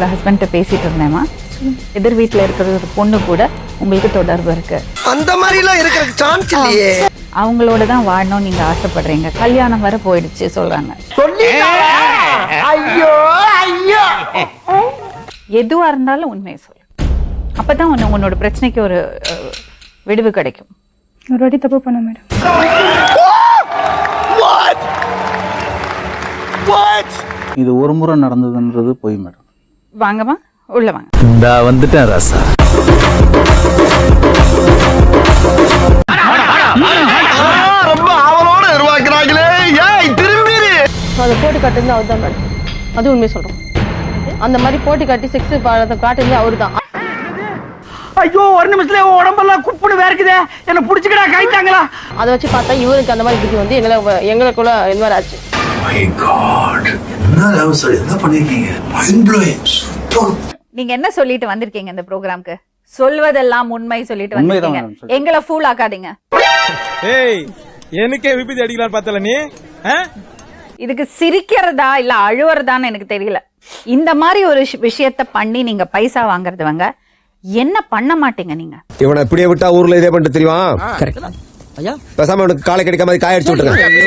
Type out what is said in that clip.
உங்க ஹஸ்பண்ட்ட பேசிட்டு இருந்தேமா, எதிர் வீட்டுல இருக்கிற ஒரு பொண்ணு கூட உங்களுக்கு தொடர்பு இருக்கு. அந்த மாதிரி எல்லாம் இருக்கிற சான்ஸ் இல்லையே. அவங்களோட தான் வாழணும் நீங்க ஆசைப்படுறீங்க, கல்யாணம் வர போயிடுச்சு சொல்றாங்க. ஐயோ ஐயோ, எதுவா இருந்தாலும் உண்மையை சொல்லு, அப்பதான் உன்னோட பிரச்சனைக்கு ஒரு விடுவு கிடைக்கும். ஒரு வாட்டி தப்பு பண்ண மேடம். இது ஒரு முறை நடந்ததுன்றது போய் மேடம். வாங்கம்மா, உள்ள வாங்க. இந்தா வந்துட்டேன் ராசா. ரொம்ப அவளோட உருவாக்குறாங்களே. ஏய் திரும்பி அதை போட்டு காட்டுறது அவர் தான் மேடம், அது உண்மையை சொல்றோம். அந்த மாதிரி போட்டி காட்டி செக்ஸ் காட்டுறது அவரு தான். ஐயோ, ஒரு நிமிஷத்துல உடம்பெல்லாம் குப்புன்னு வேர்க்குதே, என்ன புடிச்சுக்கடா கைத்தாங்களா. அதை வச்சு பார்த்தா இவருக்கு அந்த மாதிரி புத்தி வந்து எங்களுக்குள்ள இந்த மாதிரி ஆச்சு. நீங்க என்ன சொல்லிட்டு வந்திருக்கீங்க இந்த ப்ரோக்ராம்க்கு? சொல்வதெல்லாம் உண்மை சொல்லிட்டு வந்திருக்கீங்க. எங்களை ஃபூல் ஆக்காதீங்க. ஏய், எனக்கே விபத்து அடிக்கலாம் பார்த்தல நீ. இதுக்கு சிரிக்கிறதா இல்ல அழுவுறதான்னு எனக்கு தெரியல. இந்த மாதிரி ஒரு விஷயத்த பண்ணி நீங்க பைசா வாங்குறதுவங்க என்ன பண்ண மாட்டீங்க நீங்க? இவனை இப்படியே விட்டா ஊர்ல இதே பண்ணிட்டு தெரியுமா? பேசாம காலை கிடைக்காம காய அடிச்சு விட்டுருங்க.